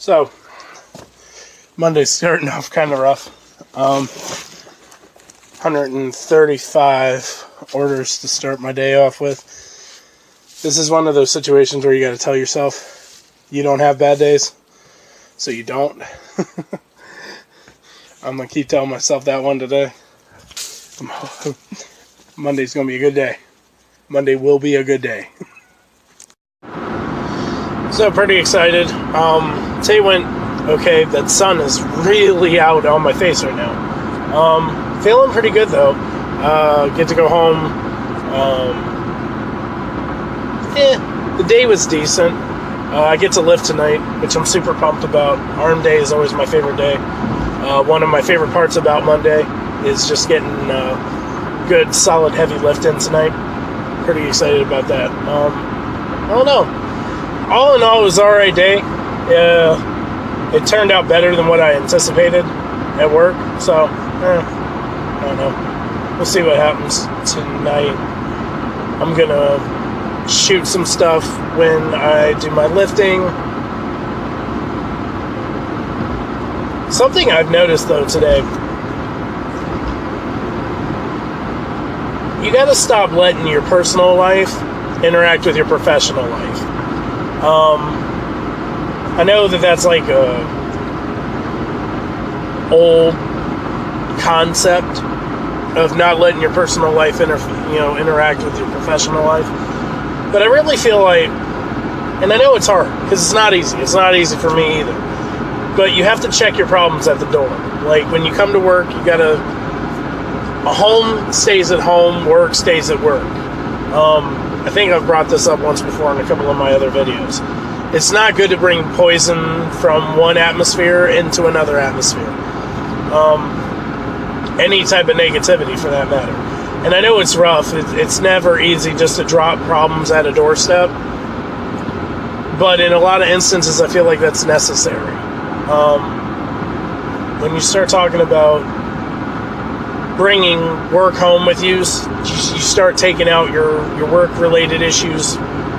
So, Monday's starting off kind of rough. 135 orders to start my day off with. This is one of those situations where you got to tell yourself you don't have bad days, so you don't. I'm going to keep telling myself that one today. Monday's going to be a good day. Monday will be a good day. So, pretty excited. Today went okay. That sun is really out on my face right now. Feeling pretty good, though. Get to go home. The day was decent. I get to lift tonight, which I'm super pumped about. Arm day is always my favorite day. One of my favorite parts about Monday is just getting good, solid, heavy lift in tonight. Pretty excited about that. I don't know. All in all, it was an alright day. It turned out better than what I anticipated at work. So, I don't know. We'll see what happens tonight. I'm gonna shoot some stuff when I do my lifting. Something I've noticed though today, you gotta stop letting your personal life interact with your professional life. I know that's like a old concept of not letting your personal life interact with your professional life. But I really feel like, and I know it's hard, because it's not easy. It's not easy for me either. But you have to check your problems at the door. Like, when you come to work, you gotta, a home stays at home, work stays at work. I think I've brought this up once before in a couple of my other videos. It's not good to bring poison from one atmosphere into another atmosphere. Any type of negativity, for that matter. And I know it's rough. It's never easy just to drop problems at a doorstep. But in a lot of instances, I feel like that's necessary. When you start talking about bringing work home with you, you start taking out your work-related issues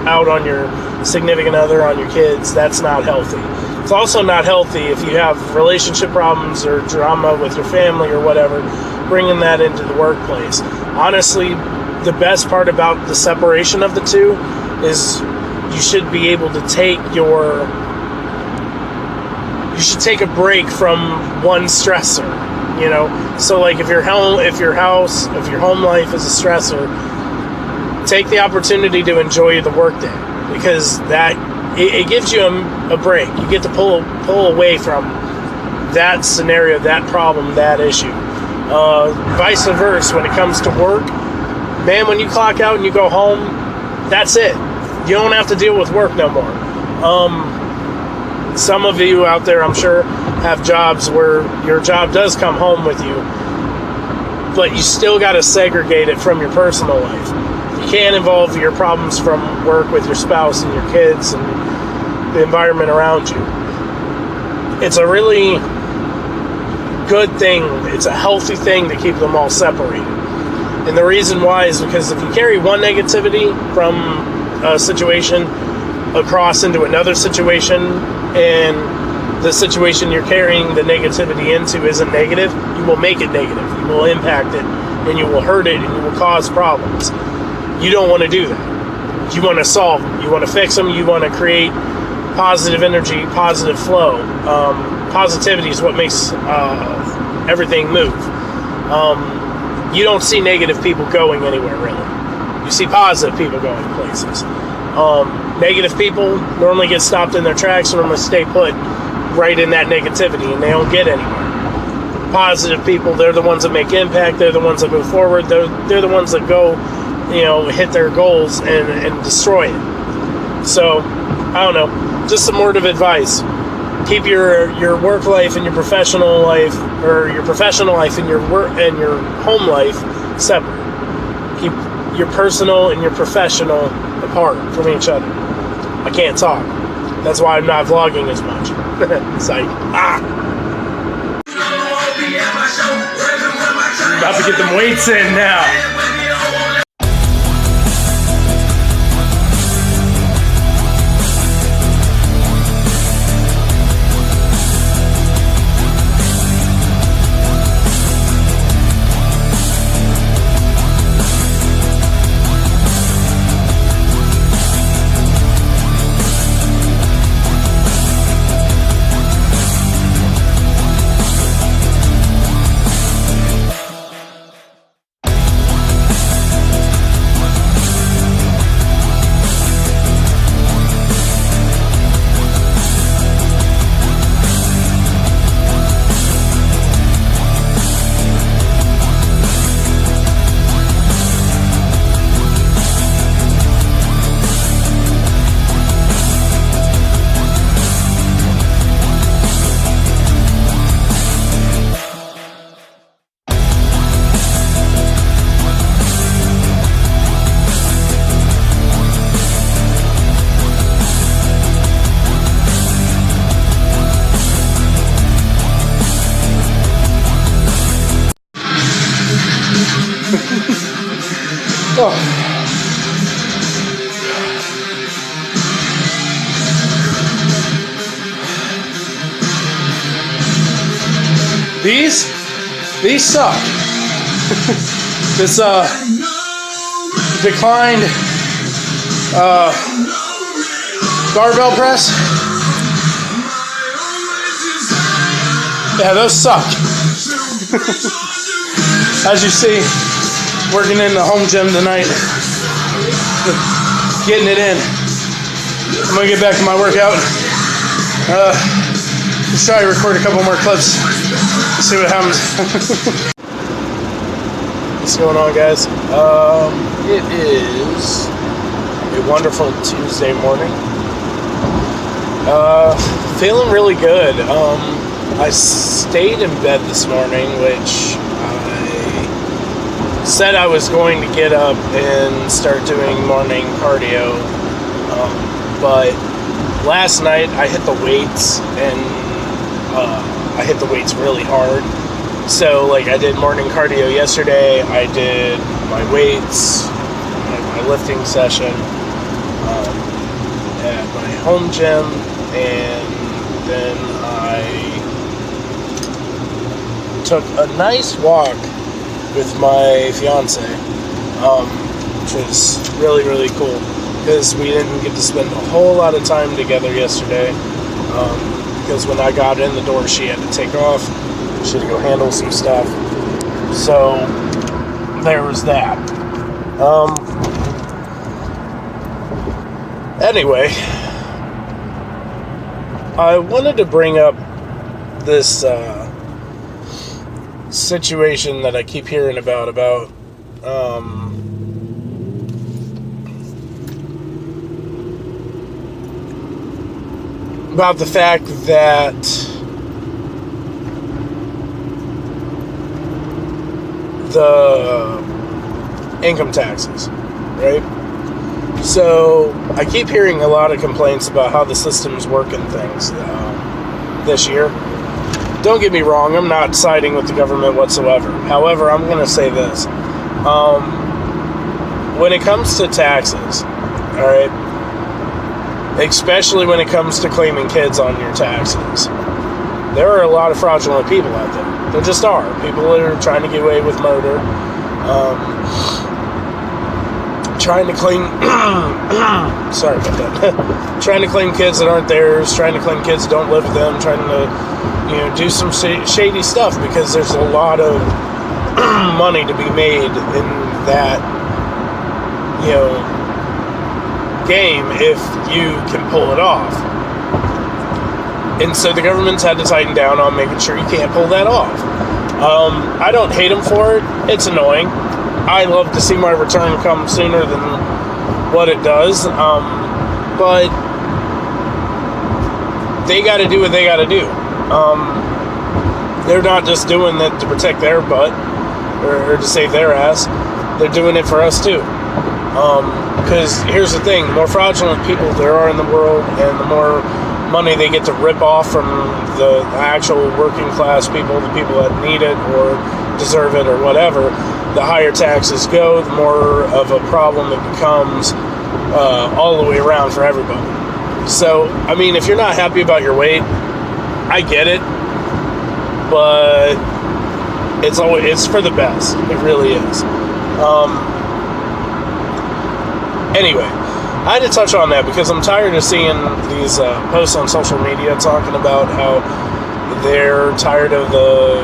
out on your significant other, on your kids. That's not healthy. It's also not healthy if you have relationship problems or drama with your family or whatever, bringing that into the workplace. Honestly, the best part about the separation of the two is you should be able to take a break from one stressor, you know? So like if your home life is a stressor, take the opportunity to enjoy the workday, because it gives you a break. You get to pull away from that scenario, that problem, that issue. Vice versa, when it comes to work, man, when you clock out and you go home, that's it. You don't have to deal with work no more. Some of you out there, I'm sure, have jobs where your job does come home with you, but you still got to segregate it from your personal life. You can't involve your problems from work with your spouse and your kids and the environment around you. It's a really good thing. It's a healthy thing to keep them all separated. And the reason why is because if you carry one negativity from a situation across into another situation, and the situation you're carrying the negativity into isn't negative, you will make it negative. You will impact it, and you will hurt it, and you will cause problems. You don't want to do that. You want to solve them. You want to fix them. You want to create positive energy, positive flow. Positivity is what makes everything move. You don't see negative people going anywhere, really. You see positive people going places. Negative people normally get stopped in their tracks, normally stay put right in that negativity, and they don't get anywhere. Positive people, they're the ones that make impact. They're the ones that move forward. They're the ones that go, hit their goals and destroy it. So, I don't know. Just some word of advice. Keep your work life and your professional life, or your professional life and your work and your home life separate. Keep your personal and your professional apart from each other. I can't talk. That's why I'm not vlogging as much. It's like, about to get them weights in now. These suck. This declined barbell press. Yeah, those suck. As you see, working in the home gym tonight, getting it in. I'm gonna get back to my workout. Let's try to record a couple more clips. See what happens. What's going on, guys? It is a wonderful Tuesday morning. Feeling really good. I stayed in bed this morning, which I said I was going to get up and start doing morning cardio. But last night I hit the weights, and I hit the weights really hard. So, like, I did morning cardio yesterday. I did my weights, my lifting session at my home gym, and then I took a nice walk with my fiance, which was really, really cool, because we didn't get to spend a whole lot of time together yesterday, because when I got in the door, she had to take off. She had to go handle some stuff. So, there was that. Anyway, I wanted to bring up this situation that I keep hearing about the fact that the income taxes, right? So I keep hearing a lot of complaints about how the system's working things this year. Don't get me wrong, I'm not siding with the government whatsoever. However, I'm going to say this. When it comes to taxes, all right, especially when it comes to claiming kids on your taxes, there are a lot of fraudulent people out there. There just are. People that are trying to get away with murder, trying to claim, sorry about that, trying to claim kids that aren't theirs, trying to claim kids that don't live with them, trying to, do some shady stuff, because there's a lot of money to be made in that, game if you can pull it off. And so the government's had to tighten down on making sure you can't pull that off. I don't hate them for it. It's annoying. I love to see my return come sooner than what it does. But they got to do what they got to do. They're not just doing it to protect their butt or to save their ass. They're doing it for us too. Because here's the thing, the more fraudulent people there are in the world, and the more money they get to rip off from the actual working class people, the people that need it or deserve it or whatever, the higher taxes go, the more of a problem it becomes all the way around for everybody. So, I mean, if you're not happy about your weight, I get it, but it's for the best. It really is. Anyway, I had to touch on that because I'm tired of seeing these posts on social media talking about how they're tired of the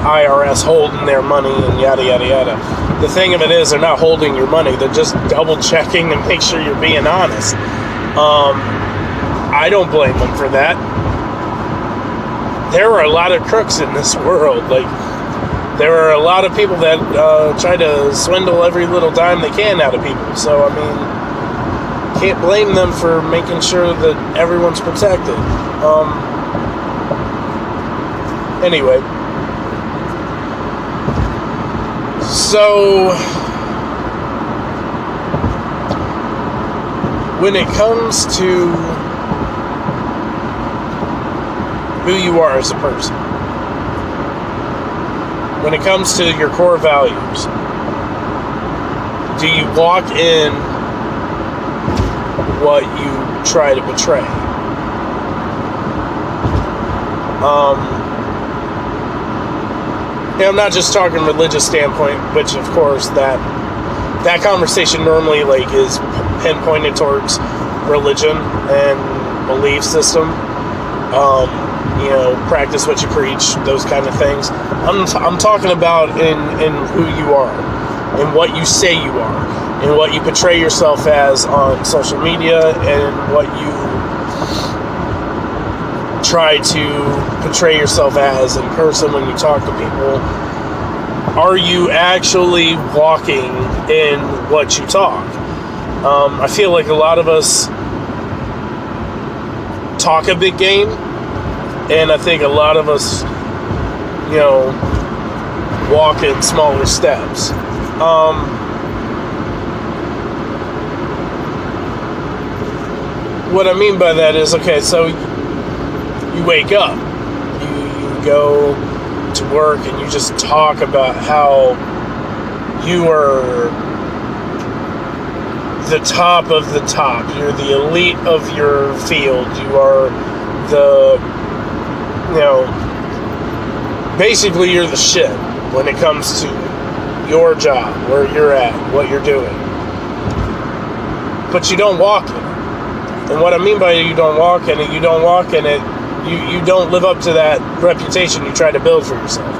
IRS holding their money and yada, yada, yada. The thing of it is, they're not holding your money. They're just double checking to make sure you're being honest. I don't blame them for that. There are a lot of crooks in this world. Like, there are a lot of people that try to swindle every little dime they can out of people. So, I mean, can't blame them for making sure that everyone's protected. Anyway. So, when it comes to who you are as a person, when it comes to your core values, do you walk in what you try to betray? And I'm not just talking religious standpoint, which of course that conversation normally like is pinpointed towards religion and belief system. Practice what you preach, those kind of things. I'm talking about in who you are, in what you say you are, in what you portray yourself as on social media, and what you try to portray yourself as in person when you talk to people. Are you actually walking in what you talk? I feel like a lot of us talk a big game, and I think a lot of us, walk in smaller steps. What I mean by that is, okay, so you wake up, you go to work, and you just talk about how you are the top of the top. You're the elite of your field. You are basically you're the shit when it comes to your job, where you're at, what you're doing. But you don't walk in it. And what I mean by you don't walk in it, you don't live up to that reputation you try to build for yourself.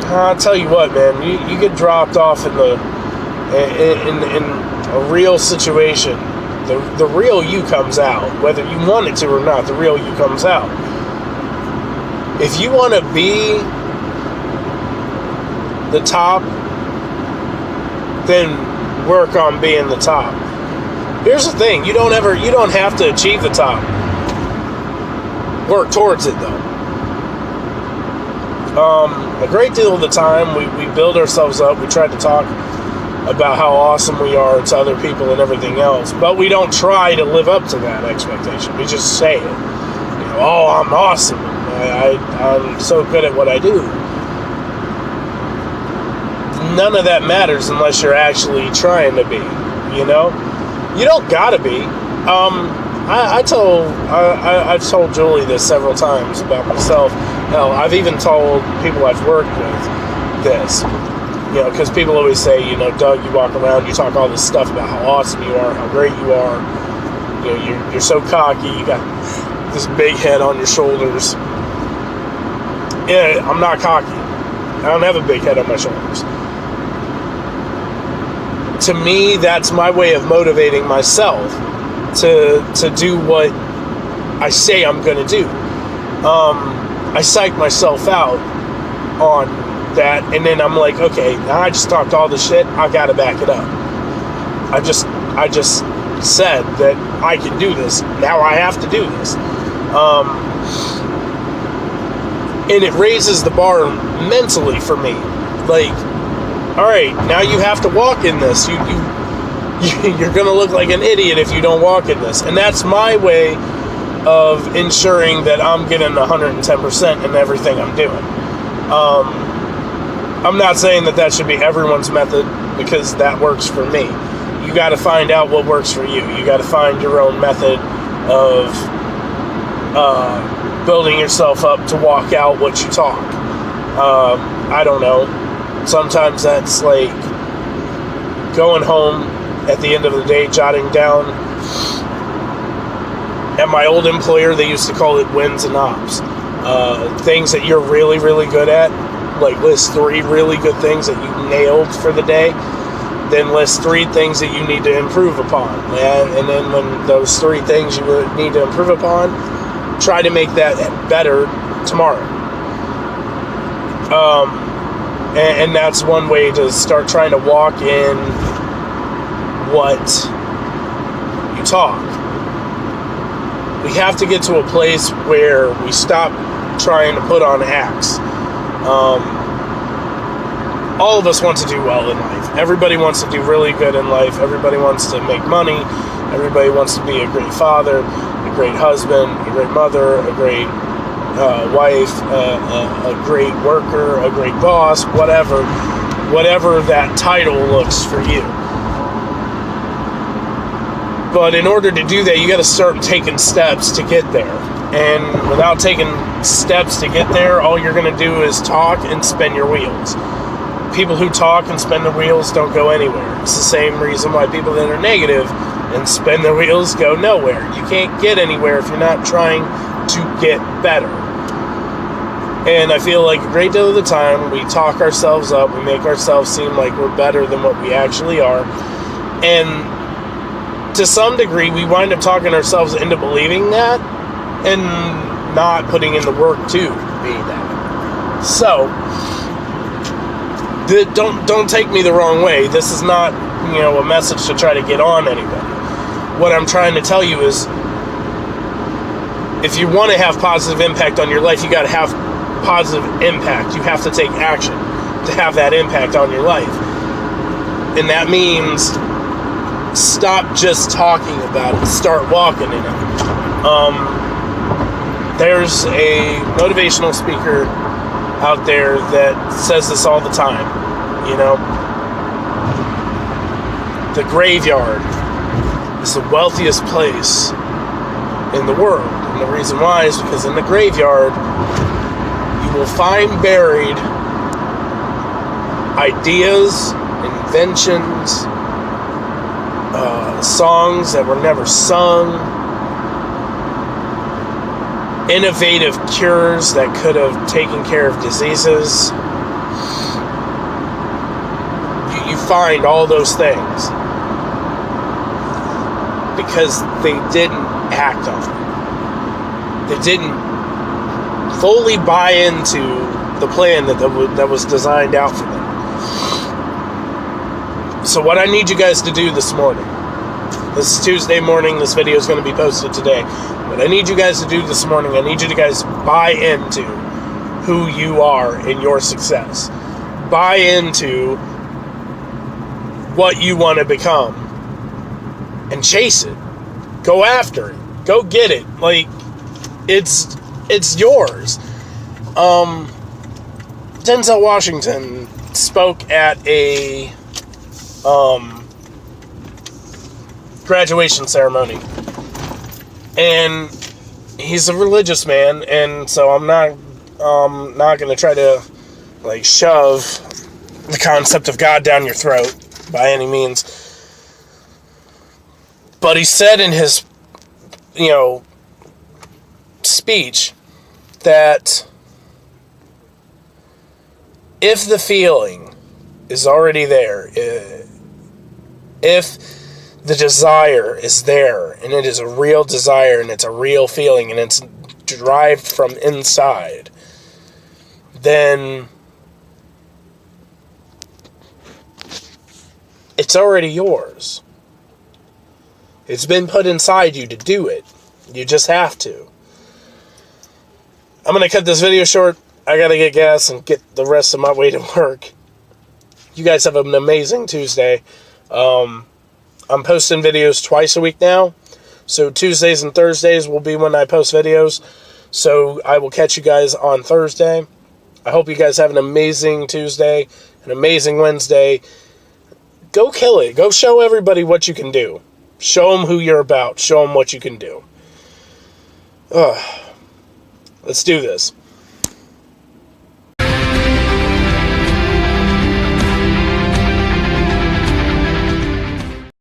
I'll tell you what, man, you get dropped off in a real situation. The real you comes out, whether you want it to or not. The real you comes out. If you want to be the top, then work on being the top. Here's the thing: you don't have to achieve the top. Work towards it, though. A great deal of the time, we build ourselves up. We try to talk about how awesome we are to other people and everything else, but we don't try to live up to that expectation. We just say it. Oh, I'm awesome. I'm so good at what I do. None of that matters unless you're actually trying to be. You don't gotta be. I've told Julie this several times about myself. Hell, I've even told people I've worked with this. Because people always say, Doug, you walk around, you talk all this stuff about how awesome you are, how great you are. You're so cocky. You got this big head on your shoulders. Yeah, I'm not cocky. I don't have a big head on my shoulders. To me, that's my way of motivating myself to do what I say I'm going to do. I psych myself out on that, and then I'm like, okay, now I just talked all this shit. I got to back it up. I just said that I can do this. Now I have to do this. And it raises the bar mentally for me. Like, all right, now you have to walk in this. You're going to look like an idiot if you don't walk in this. And that's my way of ensuring that I'm getting 110% in everything I'm doing. I'm not saying that should be everyone's method, because that works for me. You got to find out what works for you. You got to find your own method of building yourself up to walk out what you talk. I don't know. Sometimes that's like going home at the end of the day, jotting down. At my old employer, they used to call it wins and ops. Things that you're really, really good at. Like, list 3 really good things that you nailed for the day. Then list 3 things that you need to improve upon. And then when those 3 things you need to improve upon, try to make that better tomorrow. And that's one way to start trying to walk in what you talk. We have to get to a place where we stop trying to put on acts. All of us want to do well in life. Everybody wants to do really good in life. Everybody wants to make money. Everybody wants to be a great father, a great husband, a great mother, a great wife, a great worker, a great boss, whatever. whatever that title looks for you. But in order to do that, you got to start taking steps to get there. And without taking steps to get there, all you're going to do is talk and spin your wheels. People who talk and spin their wheels don't go anywhere. It's the same reason why people that are negative and spin their wheels go nowhere. You can't get anywhere if you're not trying to get better. And I feel like a great deal of the time, we talk ourselves up, we make ourselves seem like we're better than what we actually are. And to some degree, we wind up talking ourselves into believing that and not putting in the work to be that. So, don't take me the wrong way. This is not, a message to try to get on anybody. What I'm trying to tell you is, if you want to have positive impact on your life, you got to have positive impact. You have to take action to have that impact on your life. And that means stop just talking about it, start walking in it. There's a motivational speaker out there that says this all the time. The graveyard is the wealthiest place in the world. And the reason why is because in the graveyard, you will find buried ideas, inventions, songs that were never sung, innovative cures that could have taken care of diseases. You find all those things because they didn't act on it. They didn't fully buy into the plan that was designed out for them. So what I need you guys to do this morning, this is Tuesday morning, this video is going to be posted today. What I need you guys to do this morning, I need you to guys buy into who you are in your success. Buy into what you want to become and chase it. Go after it. Go get it. Like, it's yours. Denzel Washington spoke at a graduation ceremony, and he's a religious man, and so I'm not going to try to shove the concept of God down your throat by any means. But he said in his speech that if the feeling is already there, if the desire is there, and it is a real desire, and it's a real feeling, and it's derived from inside, then it's already yours. It's been put inside you to do it. You just have to. I'm going to cut this video short. I got to get gas and get the rest of my way to work. You guys have an amazing Tuesday. I'm posting videos twice a week now. So Tuesdays and Thursdays will be when I post videos. So I will catch you guys on Thursday. I hope you guys have an amazing Tuesday, an amazing Wednesday. Go kill it. Go show everybody what you can do. Show them who you're about. Show them what you can do. Let's do this.